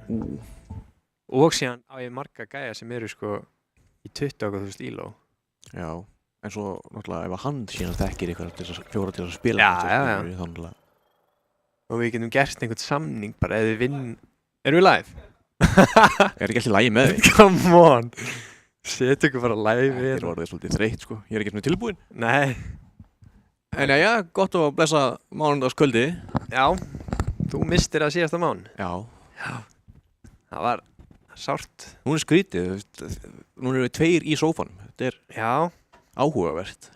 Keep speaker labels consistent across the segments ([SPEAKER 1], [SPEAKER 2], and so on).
[SPEAKER 1] Og síðan á ég marga gæja sem eru sko í 20.000 íló.
[SPEAKER 2] Já, en svo náttúrulega ef hann síðan þekkir ykkur til þess að spila
[SPEAKER 1] Já,
[SPEAKER 2] þess að
[SPEAKER 1] já.
[SPEAKER 2] skilur þannig að
[SPEAKER 1] Og við getum gert einhvern samning bara ef við vinn. Erum við live?
[SPEAKER 2] er ekki alltaf lægi með þig?
[SPEAKER 1] Come on. Settu ykkur bara live
[SPEAKER 2] Þetta er orðið svolítið þreytt sko, ég er ekki svona tilbúinn.
[SPEAKER 1] Nei.
[SPEAKER 2] En já, gott að blessa mánudagskvöldi.
[SPEAKER 1] Já, þú mistir að síðasta mán.
[SPEAKER 2] Já.
[SPEAKER 1] Það var sárt.
[SPEAKER 2] Nú er skrítið, nú erum við tveir í sófanum, þetta er
[SPEAKER 1] Já.
[SPEAKER 2] áhugavert.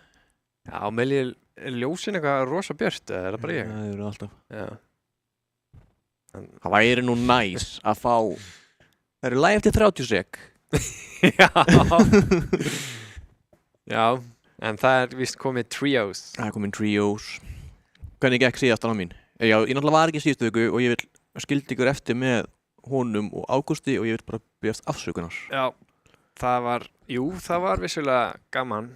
[SPEAKER 1] Já, með er ljósin eitthvað rosa björt, eða er það bara ég?
[SPEAKER 2] Það eru alltaf.
[SPEAKER 1] Já.
[SPEAKER 2] Það væri nú næs að fá, það eru live til 30 sek.
[SPEAKER 1] Já. Já, en það er víst komið trios.
[SPEAKER 2] Það er komin trios. Hvernig gekk síðast á mín? Já, ég náttúrulega var ekki síðustu viku og ég skildi ykkur eftir með honum og Ágústi og ég vil bara biðjast afsökunar.
[SPEAKER 1] Já, það var vissulega gaman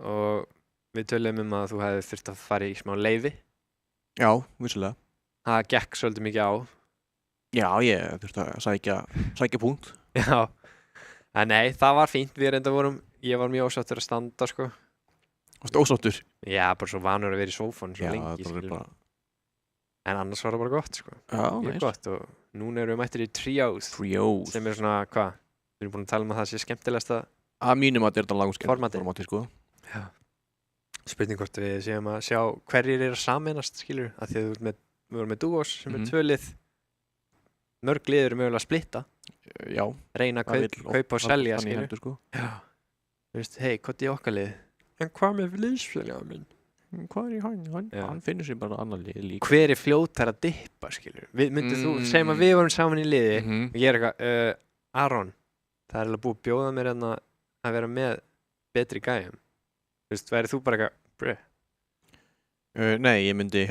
[SPEAKER 1] og við töluðum að þú hefði þurft að fara í smá leyfi.
[SPEAKER 2] Já, vissulega.
[SPEAKER 1] Það gekk svolítið mikið á.
[SPEAKER 2] Já, ég þurfti að sækja punkt.
[SPEAKER 1] Já, en nei, það var fínt. Ég var mjög ósáttur að standa, sko.
[SPEAKER 2] Varstu ósáttur?
[SPEAKER 1] Já, bara svo vanur að vera í sófann svo
[SPEAKER 2] Já,
[SPEAKER 1] lengi,
[SPEAKER 2] það er bara...
[SPEAKER 1] En annars var það bara gott, sko.
[SPEAKER 2] Já,
[SPEAKER 1] Mjög gott og núna erum við mættir í trios.
[SPEAKER 2] Trios.
[SPEAKER 1] Sem er svona, hvað? Við erum búin að tala um að það sé skemmtilegasta
[SPEAKER 2] Að mínum að þetta er þetta langskemmt
[SPEAKER 1] formati,
[SPEAKER 2] sko.
[SPEAKER 1] Já. Spurning hvort við séum að sjá hverjir eru að sameinast, skilur, af því að við vorum með duos sem er 2 lið. Mörg lið eru mögulega að splitta.
[SPEAKER 2] Já.
[SPEAKER 1] Reyna að kaupa og selja, skilur.
[SPEAKER 2] Sko.
[SPEAKER 1] Já. Þú veist, hei, hvað er okkar lið? En hvað með liðsfélaga minn?
[SPEAKER 2] Hvað er hann finnur sér bara annar lið líka.
[SPEAKER 1] Hver er fljótar að dippa, skilur? Þú, segjum að við vorum saman í liði og ég er eitthvað, Aron, það er alveg búið að bjóða mér að vera með betri gæjum. Þú veist, væri þú bara eitthvað,
[SPEAKER 2] Nei, ég myndi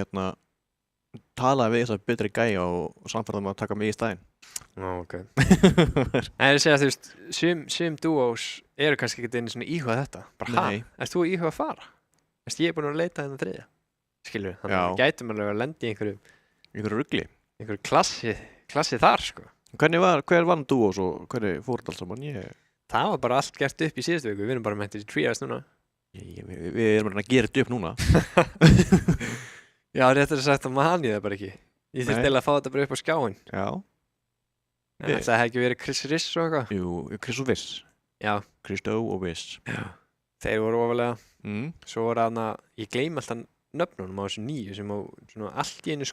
[SPEAKER 2] tala við þess að betri gæja og samfæra að taka mig í staðinn.
[SPEAKER 1] Ok. En ég segja, þú veist, sum duos eru kannski ekki einu svona íhugað þetta. Bara, erst þú að íhuga að fara? Erst ég er búin að leita þennan þriðja? Skilur, þannig að við gætum alveg að lenda í einhverju
[SPEAKER 2] rugli.
[SPEAKER 1] Einhverju klassi þar, sko.
[SPEAKER 2] Hver vann duos og hvernig fór þetta alls saman?
[SPEAKER 1] Það var bara allt gert upp í síðustu viku. Við erum bara mættir í trios núna.
[SPEAKER 2] Við erum að gera þetta upp núna.
[SPEAKER 1] Já, réttur að sagt að man ég það bara ekki. Ég þurfti að fá þetta bara upp á skjáin.
[SPEAKER 2] Já.
[SPEAKER 1] En það hefði ekki verið Chris Riss og eitthvað?
[SPEAKER 2] Jú, Chris og Viss.
[SPEAKER 1] Já.
[SPEAKER 2] Kristó og Viss.
[SPEAKER 1] Já. Þeir voru ofalega.
[SPEAKER 2] Svo
[SPEAKER 1] voru ég gleymi alltaf nöfnunum á þessu nýju sem svona allt í einu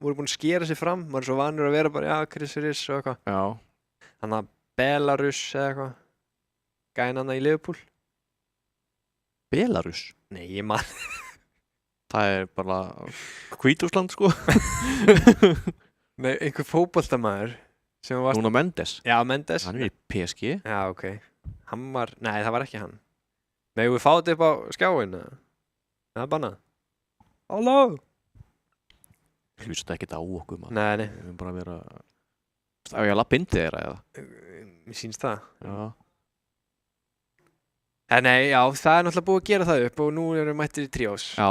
[SPEAKER 1] voru búin að skera sig fram. Maður er svo vanur að vera bara, já, Chris Riss og eitthvað.
[SPEAKER 2] Já.
[SPEAKER 1] Þannig að Belarus eða eitthvað. Gæinn hann í Liverpool.
[SPEAKER 2] Belarus?
[SPEAKER 1] Nei, ég man.
[SPEAKER 2] Það er bara Hvítúsland, sko.
[SPEAKER 1] Nei, einhver fótboltamaður sem var...
[SPEAKER 2] Nuno Mendes?
[SPEAKER 1] Já, Mendes.
[SPEAKER 2] Hann er í PSG.
[SPEAKER 1] Já, ok. Nei, það var ekki hann. Nei, við fáum þetta upp á skjáin. Það er bannað. Halló!
[SPEAKER 2] Hlusta ekkert á okkur, maður.
[SPEAKER 1] Nei.
[SPEAKER 2] Við erum bara að vera... Ef ég að lappa inn til þeirra, eða?
[SPEAKER 1] Mér sýnst það.
[SPEAKER 2] Já.
[SPEAKER 1] Nei, já, það er náttúrulega búið að gera það upp og nú erum við mættir í trios.
[SPEAKER 2] Já.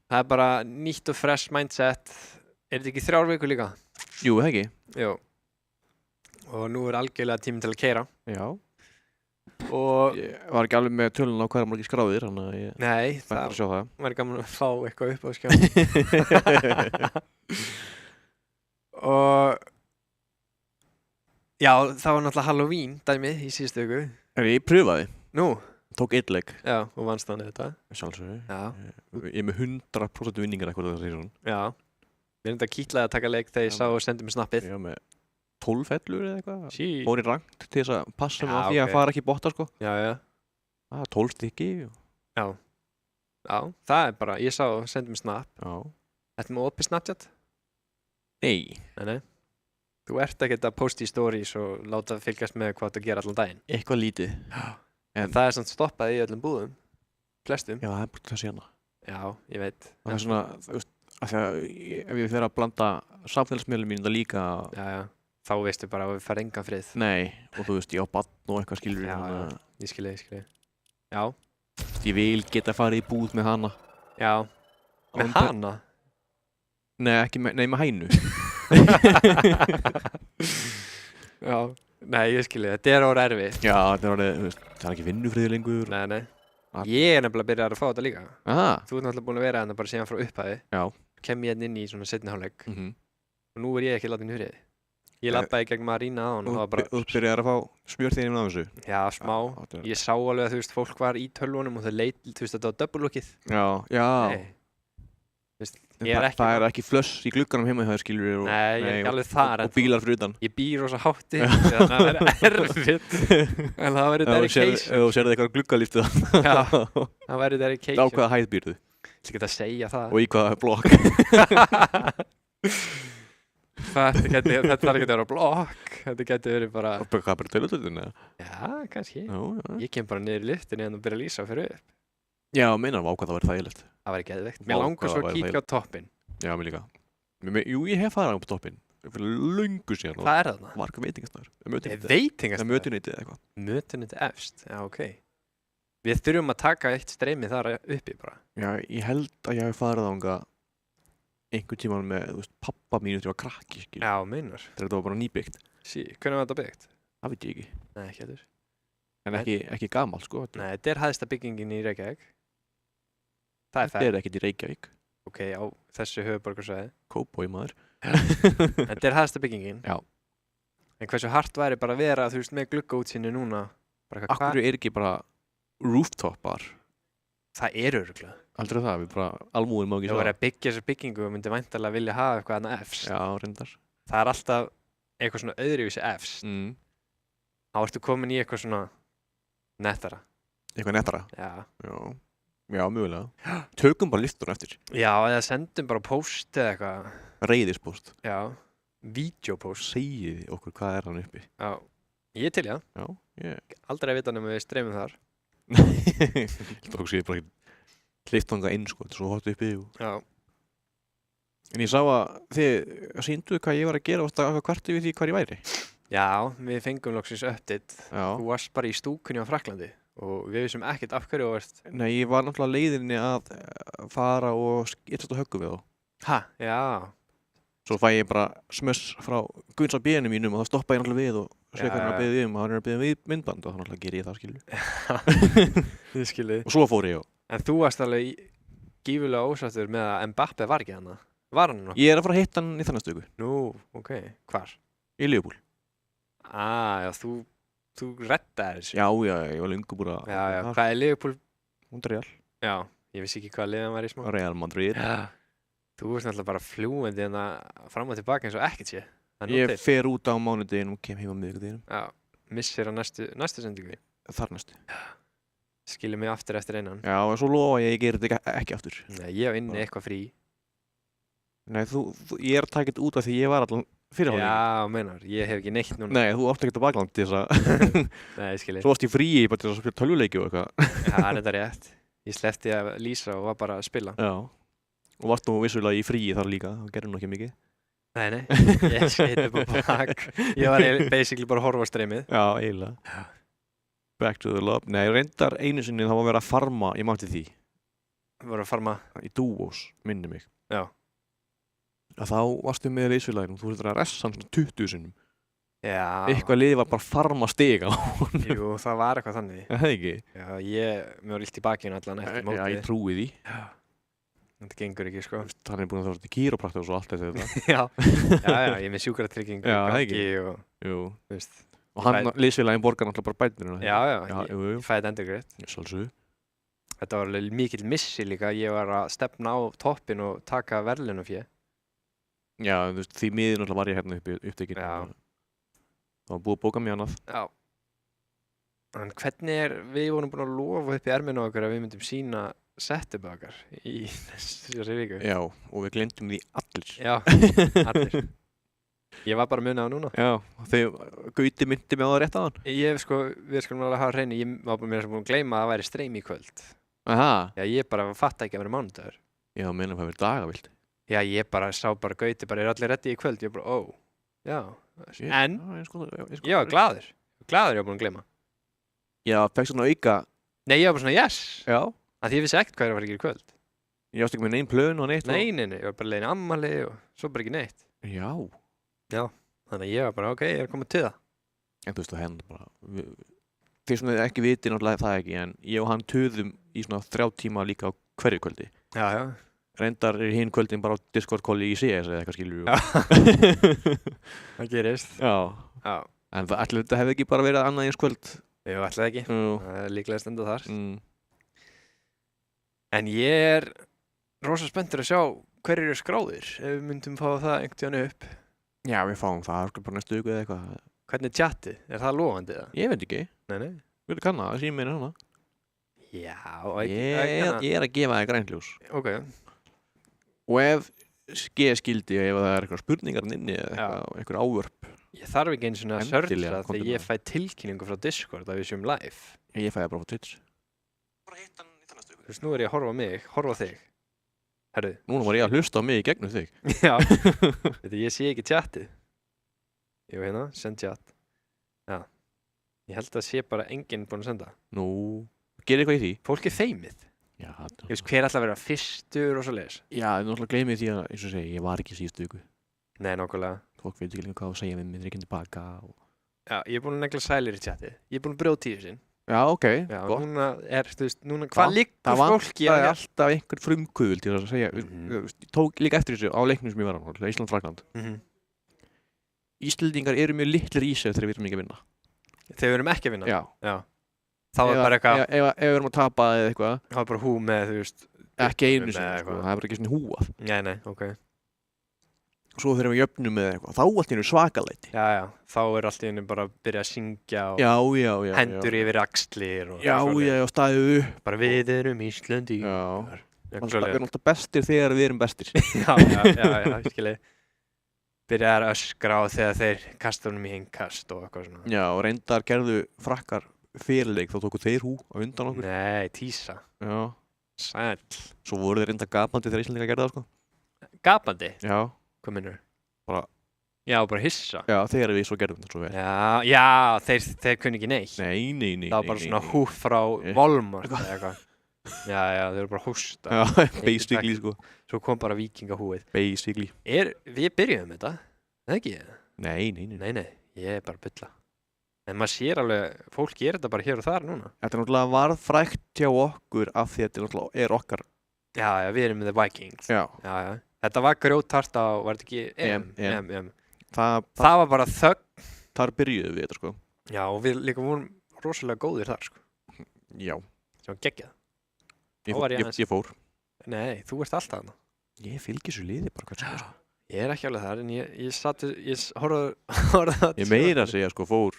[SPEAKER 1] Það er bara nýtt og fresh mindset. Er þetta ekki 3 vikur líka?
[SPEAKER 2] Jú, það ekki.
[SPEAKER 1] Jú. Og nú er algjörlega tíminn til að keyra.
[SPEAKER 2] Já.
[SPEAKER 1] Og
[SPEAKER 2] ég var ekki alveg með tölun á hverja margir skráðir, þannig að ég...
[SPEAKER 1] Nei,
[SPEAKER 2] það
[SPEAKER 1] væri gaman að fá eitthvað upp á skjáin. Og... Já, það var náttúrulega Halloween dæmið í síðustu viku.
[SPEAKER 2] Ég pröfaði.
[SPEAKER 1] Nú?
[SPEAKER 2] Tók 1 leik.
[SPEAKER 1] Já, og vannst þannig þetta.
[SPEAKER 2] Sjálfsögðu.
[SPEAKER 1] Já.
[SPEAKER 2] Ég er með 100% vinningar eitthvað það segir svona.
[SPEAKER 1] Já. Við erum þetta kýtlaði að taka leik þegar ég sá og sendi mér snappið.
[SPEAKER 2] Ég var með 12 fellur eða eitthvað.
[SPEAKER 1] Sí.
[SPEAKER 2] Fór í rangt til þess að passa mig á því að fara ekki í botta, sko.
[SPEAKER 1] Já, já.
[SPEAKER 2] Það er 12 stykki.
[SPEAKER 1] Já. Já, það er bara, ég sá og sendi mér snapp.
[SPEAKER 2] Já.
[SPEAKER 1] Þetta með opið Snapchat?
[SPEAKER 2] Nei.
[SPEAKER 1] Nei. Þú ert ekkert að posta í stories og láta fylgjast með hvað þú gera allan daginn.
[SPEAKER 2] Eitthvað lítið.
[SPEAKER 1] Já. En það er samt stoppað í öllum búðum. Flestum.
[SPEAKER 2] Já, það er bara það síðan.
[SPEAKER 1] Já, ég veit.
[SPEAKER 2] Það er svona, þú veist, af því að ef ég fer að blanda samfélagsmiðlum mínum það líka...
[SPEAKER 1] Já, já. Þá veistu bara að við fara engan frið.
[SPEAKER 2] Nei, og þú veist, ég á barn og eitthvað skilur.
[SPEAKER 1] Já, já. Ég skilji. Já.
[SPEAKER 2] Ég vil geta farið í búð með hana.
[SPEAKER 1] Já. Með hana?
[SPEAKER 2] Nei, ekki með, með hænu.
[SPEAKER 1] Já, nei, ég skilji, þetta orðið erfitt.
[SPEAKER 2] Já, þetta orðið, þú veist, það ekki vinnufriður lengur.
[SPEAKER 1] Nei. Ég nefnilega byrjað að fá þetta líka.
[SPEAKER 2] Aha.
[SPEAKER 1] Þú ert náttúrulega búin að vera hérna bara síðan frá upphæði.
[SPEAKER 2] Já.
[SPEAKER 1] Kem ég inn í svona seinni hálfleik.
[SPEAKER 2] Og
[SPEAKER 1] nú ekki látin í friði. Ég labbaði gegn Marína á hann og það var bara...
[SPEAKER 2] Þú byrjaði að fá smjörþýðinum á þessu?
[SPEAKER 1] Já, smá. Ég sá alveg að, þú veist, fólk var í tölvunum og þau leit, þú veist, þetta var double-lookið.
[SPEAKER 2] Já.
[SPEAKER 1] Nei. Þú veist,
[SPEAKER 2] það er ekki flöss í glugganum heima hjá þér, skilur.
[SPEAKER 1] Nei, ég er ekki alveg þar.
[SPEAKER 2] Og bílar fyrir utan.
[SPEAKER 1] Ég býr rosa hátti, þannig að það er erfitt. En það væri dedication.
[SPEAKER 2] Ef þú sérði eitthvað gluggalíftu það.
[SPEAKER 1] Já, það væri dedication.
[SPEAKER 2] Á hvaða hæð býrðu?
[SPEAKER 1] Ég get að segja það.
[SPEAKER 2] Og í hvaða blokk?
[SPEAKER 1] Þetta þarf ekki að vera blokk. Þetta getur verið bara...
[SPEAKER 2] Hvað, bara tölutöldin eða?
[SPEAKER 1] Já, kannski.
[SPEAKER 2] Já.
[SPEAKER 1] Ég kem bara niður í lyftinni en þú byrja að lýsa fyrir upp.
[SPEAKER 2] Já, minna var ákvað það væri þægilegt.
[SPEAKER 1] Það væri geðveikt. Mér langar svo að kíkja á toppinn.
[SPEAKER 2] Já, mér líka. Jú, ég hef farið á toppinn. Fyrir löngu síðan.
[SPEAKER 1] Hvað er þarna?
[SPEAKER 2] Var eitthvað veitingastæður.
[SPEAKER 1] Veitingastæður?
[SPEAKER 2] Mötuneytið eða eitthvað.
[SPEAKER 1] Mötuneytið efst, já, ok. Við þurfum að taka eitt streymi þar uppi bara.
[SPEAKER 2] Já, ég held að ég hef farið þangað einhvern tímann með, þú veist, pappa mínu þegar ég var krakki, skil.
[SPEAKER 1] Já, meinar.
[SPEAKER 2] Þegar þetta var bara nýbyggt.
[SPEAKER 1] Hvernig var þetta byggt?
[SPEAKER 2] Það veit ég ekki.
[SPEAKER 1] Nei, ekki heldur.
[SPEAKER 2] En ekki gamalt, sko.
[SPEAKER 1] Nei, þetta er hæðsta byggingin í Reykjavík. Það er
[SPEAKER 2] Þetta er ekkert í Reykjavík.
[SPEAKER 1] Ok, á þessu höfuðborgarsvæði.
[SPEAKER 2] Kópavogi maður.
[SPEAKER 1] Þetta er hæðsta byggingin.
[SPEAKER 2] Já.
[SPEAKER 1] En hversu hart væri bara að vera, þú veist, með gluggaútsýni núna?
[SPEAKER 2] Akkur er ekki bara rooftopar?
[SPEAKER 1] Það er örugglega.
[SPEAKER 2] Aldrei það, við bara almúðin má ekki
[SPEAKER 1] sjá. Þú verður að byggja þessa byggingu og myndi væntanlega vilja hafa eitthvað annað efst.
[SPEAKER 2] Já, reyndar.
[SPEAKER 1] Það er alltaf eitthvað svona öðruvísi efst. Þá ertu komin í eitthvað svona nettara.
[SPEAKER 2] Eitthvað nettara?
[SPEAKER 1] Já.
[SPEAKER 2] Já, mjögulega. Tökum bara listur eftir.
[SPEAKER 1] Já, eða sendum bara post eða eitthvað.
[SPEAKER 2] Reiðispóst.
[SPEAKER 1] Já. Vídeópost.
[SPEAKER 2] Segið okkur hvað er hann uppi.
[SPEAKER 1] Já. Ég til, já.
[SPEAKER 2] Já, ég.
[SPEAKER 1] Aldrei að vita nema við streymum þar.
[SPEAKER 2] Ég tók sér bara hleypt þangað inn, sko, þetta er svo hot uppi og...
[SPEAKER 1] Já.
[SPEAKER 2] En ég sá að þið sýnduðu hvað ég var að gera og það hvart yfir því hvar ég væri.
[SPEAKER 1] Já, við fengum loksins update.
[SPEAKER 2] Já.
[SPEAKER 1] Þú varst bara í stúkunni á Frakklandi og við vissum ekkert af hverju þú varst.
[SPEAKER 2] Nei, ég var náttúrulega leiðinni að fara og skýrst að höggu við þá.
[SPEAKER 1] Ha? Já.
[SPEAKER 2] Svo fæ ég bara smöss frá Gunsa B-num mínum og þá stoppa ég náttúrulega við og segja hvað hann er að biðja um og hann er að biðja um myndband og þá náttúrulega ger ég það, skilur.
[SPEAKER 1] Þið skilið.
[SPEAKER 2] Og svo fór ég og...
[SPEAKER 1] En þú varst alveg gífurlega ósáttur með að Mbappe var ekki hana. Var hann nokkuð?
[SPEAKER 2] Ég er að fara að hitta hann í þannig stöku.
[SPEAKER 1] Nú, ok. Hvar?
[SPEAKER 2] Í Liverpool.
[SPEAKER 1] Já, þú reddaði þessu.
[SPEAKER 2] Já, ég var lengur búin að...
[SPEAKER 1] Já, hvað er Liverpool?
[SPEAKER 2] Montreal.
[SPEAKER 1] Já, ég vissi ekki hvað liðan var í smá.
[SPEAKER 2] Real Madrid.
[SPEAKER 1] Já. Þú varst náttúrulega bara fljúandi en að fram og tilbaka eins og ekkert sé.
[SPEAKER 2] Ég fer út á mánudeginum og kem heim á miðvikudeginum.
[SPEAKER 1] Já, missir á næstu sendingu.
[SPEAKER 2] Þar næstu.
[SPEAKER 1] Skilur mig aftur eftir einan.
[SPEAKER 2] Já, en svo lofa ég gerir þetta ekki aftur.
[SPEAKER 1] Nei, ég hef inni eitthvað frí.
[SPEAKER 2] Nei, ég er að taka þetta út af því ég var allan fyrirháðin.
[SPEAKER 1] Já, meinar, ég hef ekki neitt núna.
[SPEAKER 2] Nei, þú átti ekkert á bakland til þess að...
[SPEAKER 1] Nei, ég skilji.
[SPEAKER 2] Svo varst ég fríi bara til að spila tölvuleiki og eitthvað.
[SPEAKER 1] Já, þetta er rétt. Ég sleppti að lýsa og var bara að spila.
[SPEAKER 2] Já. Og varst nú vissulega í fríi þar líka, það gerði nú ekki mikið.
[SPEAKER 1] Nei, ég skeiti upp á bak. Ég var basically bara að horfa á streymið.
[SPEAKER 2] Já, eiginlega. Back to the love. Nei, reyndar einu sinni þá var að vera að farma, ég mátti því.
[SPEAKER 1] Var að farma?
[SPEAKER 2] Í Dúós, minni mig.
[SPEAKER 1] Já.
[SPEAKER 2] Að þá varstu með leysfélaginu, þú þurftir að ressa hann svona 20 sinnum.
[SPEAKER 1] Já.
[SPEAKER 2] Eitthvað liði var bara að farma stiga á honum.
[SPEAKER 1] Jú, það var eitthvað þannig.
[SPEAKER 2] Það ekki?
[SPEAKER 1] Já, mér var illt í bakinu allan eftir mótið.
[SPEAKER 2] Já, ég trúi því.
[SPEAKER 1] Já. Þetta gengur ekki, sko.
[SPEAKER 2] Hann er búin að þára til kýrópraktor og svo allt þetta.
[SPEAKER 1] já, ég er með sjúkratryggingu.
[SPEAKER 2] Já, það ekki?
[SPEAKER 1] Jú. Veist.
[SPEAKER 2] Og hann, leysfélagin borgar náttúrulega bara bætunum.
[SPEAKER 1] Já, ég fæði endurgreitt.
[SPEAKER 2] Sjálfsögðu.
[SPEAKER 1] Þetta var alveg mikill missi líka. Ég var að stefna á toppinn og taka verðlaunafé.
[SPEAKER 2] Já, þú veist, því miður náttúrulega var ég hérna upptekinn. Já. Það var búið að bóka mér annað.
[SPEAKER 1] Já. En hvernig við vorum búin að lofa upp í erminu okkar að við myndum sína setup okkar í þessari viku.
[SPEAKER 2] Já, og við glemdum því allir.
[SPEAKER 1] Já, allir. Ég var bara að muna það núna.
[SPEAKER 2] Já, þegar Gauti myndi mig á það rétt á hann.
[SPEAKER 1] Við skulum alveg hafa hreinu, ég var bara mér búin að gleyma að það væri streym í kvöld.
[SPEAKER 2] Aha.
[SPEAKER 1] Já, ég bara fatta ekki að vera mánudagur.
[SPEAKER 2] Já, meina hvað verið dagavild.
[SPEAKER 1] Já, ég bara sá bara Gauti bara, er allir reddi í kvöld? Ég bara, já. En, ég var glaður. Glaður ég var búin að gleyma.
[SPEAKER 2] Já, fækst svona auka.
[SPEAKER 1] Nei, ég var bara svona, yes.
[SPEAKER 2] Já.
[SPEAKER 1] Að því ég vissi ekkert hvað ég var að gera í kvöld.
[SPEAKER 2] Ég ást ekki með neinn plön og neitt.
[SPEAKER 1] Nei, ég var bara leiðin ammali og svo bara ekki neitt.
[SPEAKER 2] Já.
[SPEAKER 1] Já, þannig að ég var bara, ok, ég er komið til það.
[SPEAKER 2] En þú veist það henn bara þeir sem þið ekki viti náttúrulega það ekki en ég og hann töðum í svona 3 tíma líka á hverju kvöldi.
[SPEAKER 1] Já.
[SPEAKER 2] Reyndar hinn kvöldin bara á Discord-kolli í CS eða eitthvað skilur
[SPEAKER 1] Það gerist.
[SPEAKER 2] Já. En ætli þetta hefði ekki bara verið annað eins kvöld?
[SPEAKER 1] Jú, ætli það ekki. Það er líklega stundað þar. En ég rosa spenntur að sjá hverjir eru skráðir ef við myndum fá það einhvern tíðan upp.
[SPEAKER 2] Já, við fáum það bara næstu viku eða eitthvað.
[SPEAKER 1] Hvernig er tjatti? Er það lofandi það?
[SPEAKER 2] Ég veit ekki.
[SPEAKER 1] Nei.
[SPEAKER 2] Við kannan það, síðan meina hana.
[SPEAKER 1] Já,
[SPEAKER 2] ég er að gefa þér grænljós.
[SPEAKER 1] Ok.
[SPEAKER 2] Og ef skildi ef það er eitthvað spurningar inni eða eitthvað ávörp.
[SPEAKER 1] Ég þarf ekki einu svona að sörla þegar ég fæ tilkynningu frá Discord að við séum live.
[SPEAKER 2] Ég fæ það bara frá Twitch.
[SPEAKER 1] Þú veist, nú er ég að horfa á mig, horfa á þig. Herðu.
[SPEAKER 2] Núna var ég að hlusta á mig í gegnum þig.
[SPEAKER 1] Já. Þetta ég sé ekki tjattið. Jú, hérna, send chat. Já. Ég held að sé bara enginn búinn að senda.
[SPEAKER 2] Nú, gerir eitthvað í því?
[SPEAKER 1] Fólk er feimið.
[SPEAKER 2] Já.
[SPEAKER 1] Ég veist, hver ætla að vera fyrstur og svo leiðis?
[SPEAKER 2] Já, ég náttúrulega gleymið því að, eins og segi, ég var ekki síðustu viku.
[SPEAKER 1] Nei, nákvæmlega.
[SPEAKER 2] Fólk veit ekki líka hvað að segja við mig, þeir ekki tilbaka og...
[SPEAKER 1] Já, ég er búinn að negla sælir í chatið. Ég er búinn að brjóta 10 sinn.
[SPEAKER 2] Já, ok.
[SPEAKER 1] Já, núna er, þú veist, hvað liggur fólki
[SPEAKER 2] að... Það er alltaf einhver frumkvöðul til að segja, ég tók líka eftir þessu á leiknum sem ég var á, Ísland-Frakkland. Íslendingar eru mjög litlir í sig þegar við erum ekki að vinna.
[SPEAKER 1] Þegar við erum ekki að vinna?
[SPEAKER 2] Já.
[SPEAKER 1] Þá er bara eitthvað...
[SPEAKER 2] Ef við erum að tapa eða eitthvað...
[SPEAKER 1] Þá er bara hú með, þú veist...
[SPEAKER 2] Ekki einu sinni, sko. Það er bara ekki svona húað.
[SPEAKER 1] Nei, ok.
[SPEAKER 2] Svo þegar við jöfnum með eitthvað, þá allt í hennu svakalæti.
[SPEAKER 1] Já. Þá er allt í hennu bara að byrja að syngja og...
[SPEAKER 2] Já.
[SPEAKER 1] Hendur yfir axlir og...
[SPEAKER 2] Já, staðið upp.
[SPEAKER 1] Bara við erum Íslandi.
[SPEAKER 2] Já. Við erum alltaf bestir þegar við erum bestir.
[SPEAKER 1] Já, skilji. Byrjaði að öskra á þegar þeir kasta honum í innkast og eitthvað svona. Já,
[SPEAKER 2] og reyndar gerðu Frakkar fyrirleik, þá tóku þeir hú á undan okkur.
[SPEAKER 1] Nei, tísa.
[SPEAKER 2] Já.
[SPEAKER 1] Sæll.
[SPEAKER 2] Svo voru þeir reyndar gapandi þegar Íslandingar gerðu það, sko.
[SPEAKER 1] Gapandi?
[SPEAKER 2] Já.
[SPEAKER 1] Hvað minnur?
[SPEAKER 2] Bara
[SPEAKER 1] hissa.
[SPEAKER 2] Já, þegar við svo gerðum þetta svo vel.
[SPEAKER 1] Já, þeir kunni ekki neitt.
[SPEAKER 2] Nei.
[SPEAKER 1] Það var bara svona húf frá Walmart eða eitthvað. Já, þeir eru bara hósta.
[SPEAKER 2] Já, basically, sko.
[SPEAKER 1] Svo kom bara vikingahúið.
[SPEAKER 2] Basically.
[SPEAKER 1] Við byrjuðum þetta, eða ekki?
[SPEAKER 2] Nei,
[SPEAKER 1] ég er bara að bylla. En maður sér alveg, fólk gerir þetta bara hér og þar núna.
[SPEAKER 2] Þetta er náttúrulega varð frægt hjá okkur af því að þetta náttúrulega er okkar.
[SPEAKER 1] Já, við erum með The Vikings.
[SPEAKER 2] Já.
[SPEAKER 1] Þetta var grjótart á, var þetta ekki EM?
[SPEAKER 2] Það
[SPEAKER 1] var bara þögn.
[SPEAKER 2] Þar byrjuðum við þetta, sko.
[SPEAKER 1] Já, og við líka vorum rosalega góðir þar, sko.
[SPEAKER 2] Já.
[SPEAKER 1] Það var geggjað.
[SPEAKER 2] Ég fór.
[SPEAKER 1] Nei, þú ert alltaf þarna.
[SPEAKER 2] Ég fylgir svo liði bara hvað sem er, sko.
[SPEAKER 1] Ég er ekki alveg þar, en ég horfði
[SPEAKER 2] Ég meira að segja, sko, fór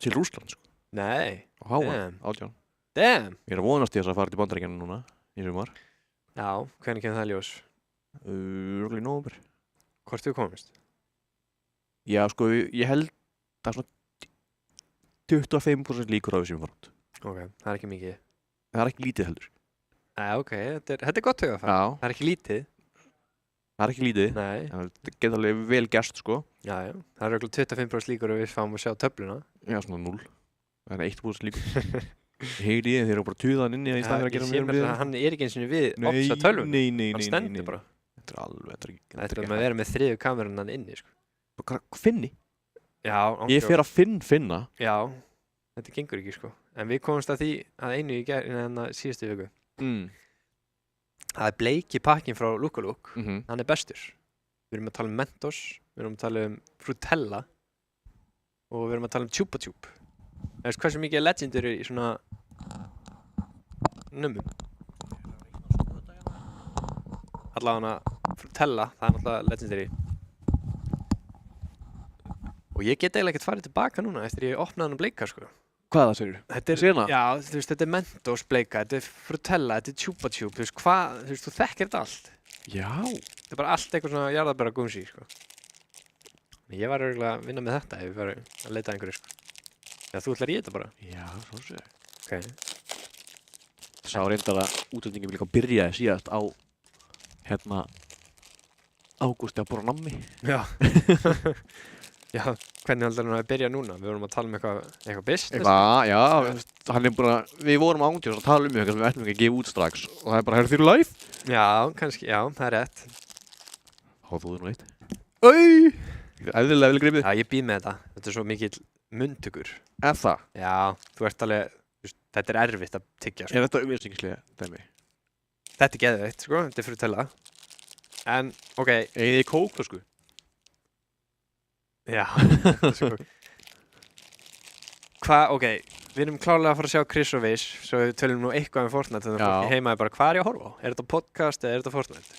[SPEAKER 2] til Rússland, sko.
[SPEAKER 1] Nei.
[SPEAKER 2] Á HM, 18.
[SPEAKER 1] Damn.
[SPEAKER 2] Ég er að vonast til þess að fara til Bandaríkjanna núna, í sumar.
[SPEAKER 1] Já, hvernig kemur það ljós?
[SPEAKER 2] Örugglega í nóvember.
[SPEAKER 1] Hvort þú komist?
[SPEAKER 2] Já, sko, ég held það er svona 25% líkur á þessu sem var út.
[SPEAKER 1] Ok, það er ekki mikið.
[SPEAKER 2] Það er ekki lítið heldur.
[SPEAKER 1] Ok, þetta er gott hugafar.
[SPEAKER 2] Já.
[SPEAKER 1] Það er ekki lítið.
[SPEAKER 2] Það er ekki lítið.
[SPEAKER 1] Nei.
[SPEAKER 2] Það geta alveg vel gerst, sko.
[SPEAKER 1] Já. Það er örugglega 25% líkur að við fáum að sjá töfluna.
[SPEAKER 2] Já, svona 0. Það er 1% líkur. Heyri ég, þeir eru bara tuðan inni í staðinn að gera
[SPEAKER 1] með við. Hann er ekki eins og við opsa tölvun.
[SPEAKER 2] Nei.
[SPEAKER 1] Hann stendur bara.
[SPEAKER 2] Þetta er alveg,
[SPEAKER 1] þetta er að vera með 3. kameran hann inni, sko.
[SPEAKER 2] Finni?
[SPEAKER 1] Já.
[SPEAKER 2] Ég fer að finna.
[SPEAKER 1] Já. Þetta gengur ekki, sko. En við komumst að því að einu í síðustu viku. Það er bleiki pakkin frá Lukaluk. Hann er bestur. Við erum að tala um Mentos, við erum að tala um Frutella og við erum að tala um Chupa Chup. Það veist hversu mikið legend eru í svona nummum. Allavega Frutella, það er náttúrulega legendary. Og ég get eiginlega ekkert farið tilbaka núna eftir ég opnaði hann bleika, sko.
[SPEAKER 2] Hvað það segir?
[SPEAKER 1] Þetta er, já, þú veist, þetta er Mentos bleika, þetta er Frutella, þetta er Chupa Chup, þú veist, þú þekkir þetta allt.
[SPEAKER 2] Já.
[SPEAKER 1] Þetta er bara allt eitthvað svona jarðabæra gúmsi, sko. Ég var örugglega að vinna með þetta ef ég var að leita einhverju, sko. Já, þú ætlar í þetta bara?
[SPEAKER 2] Já, svo sé ég.
[SPEAKER 1] Ok.
[SPEAKER 2] Sá reyndar að útlendingin líka byrjaði síðast á, ágústi að bora nammi.
[SPEAKER 1] Já. Já, hvernig heldur hann að byrja núna? Við vorum að tala um eitthvað business?
[SPEAKER 2] Já, hann er bara, við vorum ángjóðs að tala um eitthvað sem við ætlum ekki að gefa út strax og það er bara, heyrðu þér live?
[SPEAKER 1] Já, kannski, já, það er rétt.
[SPEAKER 2] Háðu þú þér nú eitt?
[SPEAKER 1] Æj!
[SPEAKER 2] Æðilega vel gripið.
[SPEAKER 1] Já, ég býð með þetta. Þetta er svo mikill munntökur.
[SPEAKER 2] Það?
[SPEAKER 1] Já, þú ert alveg, þetta er erfitt að tyggja, sko.
[SPEAKER 2] Er þetta auglýsingislega dæmi?
[SPEAKER 1] Þetta er geðveikt, sko, þetta er fyrir að tella. En, ok.
[SPEAKER 2] Eigið þið kókflösku?
[SPEAKER 1] Já, sko. Ok, við erum klárlega að fara að sjá Chris og Viss, svo við tölum nú eitthvað um Fortnite, þannig að fólki heima er bara, hvað er ég að horfa á? Er þetta podcast eða er þetta Fortnite?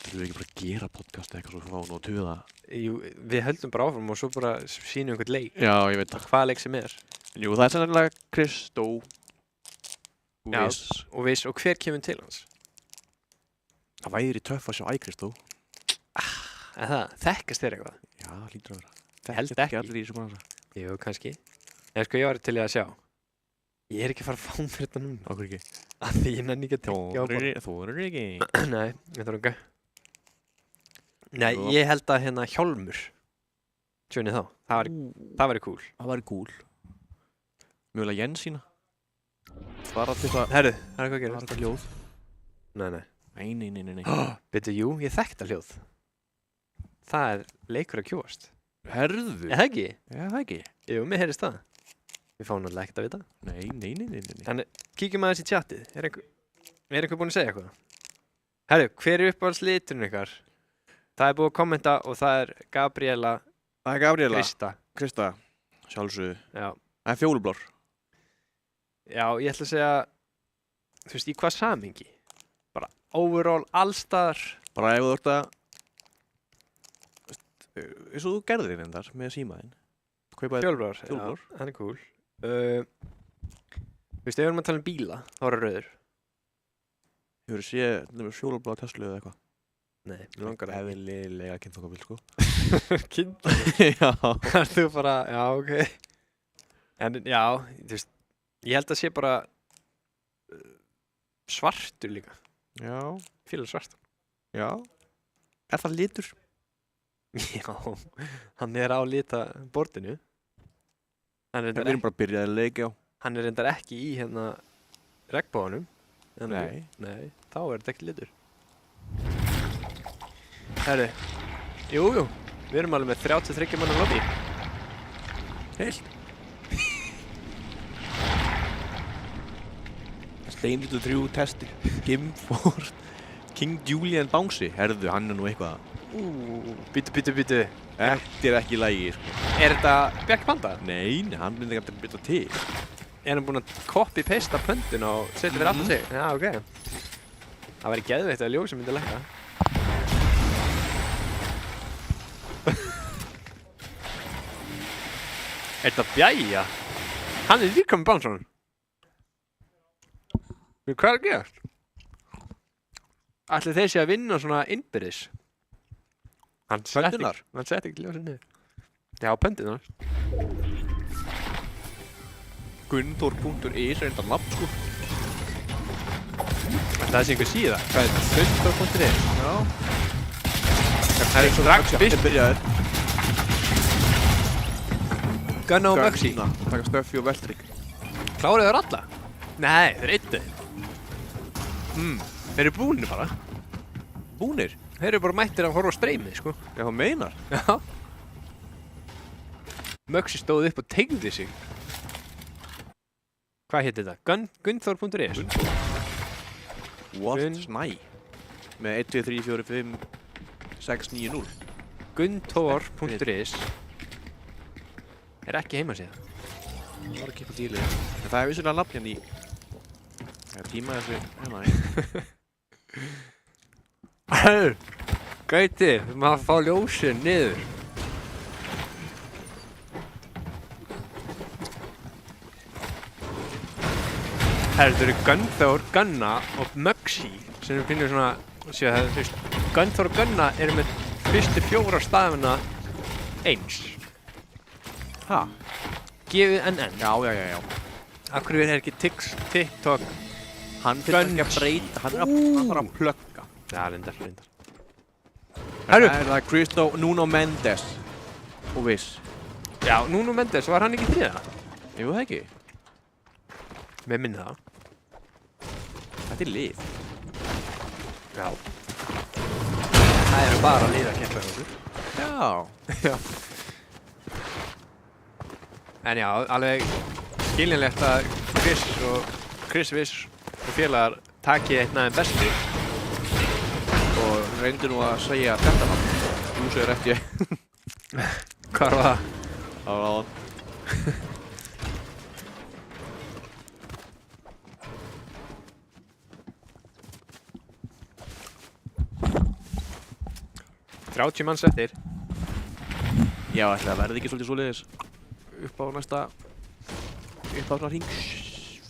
[SPEAKER 2] Þú ekki bara að gera podcast eða eitthvað svo fá nú að tuða?
[SPEAKER 1] Jú, við höldum bara áfram og svo bara sýnum einhvern leik.
[SPEAKER 2] Já, ég veit það.
[SPEAKER 1] Hvað leik sem er.
[SPEAKER 2] Jú, það er sannlega Kristó og Viss.
[SPEAKER 1] Og Viss, og hver kemur til hans?
[SPEAKER 2] Það væri töff að sjá Kristó.
[SPEAKER 1] En það, þekkast þér eitthvað?
[SPEAKER 2] Já, það lítur að vera.
[SPEAKER 1] Ég held ekki.
[SPEAKER 2] Allir í þessu bransa.
[SPEAKER 1] Jú, kannski. En sko, ég var til í að sjá. Ég er ekki að fara að fá mér þetta núna.
[SPEAKER 2] Okkur ekki.
[SPEAKER 1] Að því ég nenni ekki að tengja á bara.
[SPEAKER 2] Þú er ekki.
[SPEAKER 1] Nei, ég þarf ekki. Nei, ég held að hérna Hjálmur. Tjónið þá. Það væri cool.
[SPEAKER 2] Það væri cool. Mjögulega Jensína. Bara til það.
[SPEAKER 1] Herru, það er eitthvað að gera.
[SPEAKER 2] Það er þetta hljóð.
[SPEAKER 1] Nei. Veitu, jú, ég þekkta hljóð. Það er leikur að kjóast.
[SPEAKER 2] Herðu?
[SPEAKER 1] Er það ekki?
[SPEAKER 2] Já, það ekki.
[SPEAKER 1] Jú, mér heyrist það. Við fáum náttúrulega ekkert að vita.
[SPEAKER 2] Nei.
[SPEAKER 1] Þannig, kíkjum aðeins í chatið. Er einhver búinn að segja eitthvað? Herru, hver er uppáhaldsliturinn ykkar? Það er búið að kommenta og það er Gabriela.
[SPEAKER 2] Það er Gabriela.
[SPEAKER 1] Krista.
[SPEAKER 2] Sjálfsögðu.
[SPEAKER 1] Já.
[SPEAKER 2] Það er fjólublár.
[SPEAKER 1] Já, ég ætla að segja, þú veist, í hvað samhengi? Bara overall, allstaðar.
[SPEAKER 2] Bara ef þú ert að eins og þú gerðir reyndar með símaðinn.
[SPEAKER 1] Fjólublár, já, hann er cool. Þú veist, ef við erum að tala um bíla, þá er það rauður.
[SPEAKER 2] Þú verður séð fjólublá Tesla eða eitthvað?
[SPEAKER 1] Nei, mér langar
[SPEAKER 2] það. Eðlilega kynþokkabil, sko.
[SPEAKER 1] Kynþokkabil? Já. Það er þú bara, já, ok. En já, þú veist, ég held að sé bara svartur líka.
[SPEAKER 2] Já.
[SPEAKER 1] Fílar svartan.
[SPEAKER 2] Já. Er það litur?
[SPEAKER 1] Já, hann er á litaborðinu.
[SPEAKER 2] Við erum bara byrjað að leika á.
[SPEAKER 1] Hann er reyndar ekki í hérna regnboganum.
[SPEAKER 2] Nei.
[SPEAKER 1] Nei, þá er þetta ekki litur. Herru, jú, við erum alveg með 33 manna lobby.
[SPEAKER 2] Heilt. Steinrýttu 3 testir. Gimford. King Julian Bouncy. Herðu, hann er nú eitthvað.
[SPEAKER 1] Bítu.
[SPEAKER 2] Þetta er ekki í lagi, sko.
[SPEAKER 1] Er þetta Bjarki Panda?
[SPEAKER 2] Nei, hann myndi ekki að bytta til.
[SPEAKER 1] Er hann búinn að copy-pasta pöndun og setja fyrir aftur sig? Já, ok. Það væri geðveikt að ljósið myndi lækka. Er þetta Bjæja? Hann er líka með Bánsson. Hvað er að gerast? Ætli þeir sé að vinna svona innbyrðis?
[SPEAKER 2] Pöndunar?
[SPEAKER 1] Hann setti ekki ljósið niður. Já, pöndunar.
[SPEAKER 2] Gunndor.is er enda nafn, sko.
[SPEAKER 1] Það sé einhver síða. Hvað er þetta? Gunndor.is?
[SPEAKER 2] Já.
[SPEAKER 1] Það er strax fyrst.
[SPEAKER 2] Þetta byrjaður.
[SPEAKER 1] Gunna og Möxi.
[SPEAKER 2] Taka Stöffi og Veltrik.
[SPEAKER 1] Kláruðu þeir alla? Nei, þeir eittu. Þeir eru búnir bara.
[SPEAKER 2] Búnir?
[SPEAKER 1] Þeir eru bara mættir að horfa á streymið, sko.
[SPEAKER 2] Já, það meinar.
[SPEAKER 1] Já. Möxi stóð upp og tengdi sig. Hvað hétt þetta? Gunnþór.is?
[SPEAKER 2] What? Snæ? Með 1, 2, 3, 4, 5, 6, 9, 0.
[SPEAKER 1] Gunnþór.is er ekki heimasíða.
[SPEAKER 2] Það var ekki eitthvað dýrlega. En það er vissulega nafn hérna í... Það er tíma þessu hérna í.
[SPEAKER 1] Gauti, við maður að fá ljósið niður. Þetta eru Gunnþór, Gunna og Möxi sem við finnum svona, séu það, þú veist, Gunnþór og Gunna eru með fyrstu 4 stafina eins.
[SPEAKER 2] Ha?
[SPEAKER 1] G-U-N-N.
[SPEAKER 2] Já.
[SPEAKER 1] Af hverju er ekki TikTok?
[SPEAKER 2] Hann fyrir ekki að breyta, hann er að plugga.
[SPEAKER 1] Já, reyndar.
[SPEAKER 2] Það er Cristo Nuno Mendes og Viss.
[SPEAKER 1] Já, Nuno Mendes, var hann ekki 3?
[SPEAKER 2] Jú, það ekki.
[SPEAKER 1] Mér minni það.
[SPEAKER 2] Þetta er lið.
[SPEAKER 1] Já. Það eru bara lið að keppa hjá okkur.
[SPEAKER 2] Já.
[SPEAKER 1] En já, alveg skiljanlegt að Chris Viss og félagar takið einn aðeins bestu.
[SPEAKER 2] Og reyndi nú að segja þetta nafn. Þú segir ekki.
[SPEAKER 1] Hvar var það?
[SPEAKER 2] Það var áðan.
[SPEAKER 1] Þrjátíu manns eftir.
[SPEAKER 2] Já, ætli það verði ekki svolítið svoleiðis upp á svona hring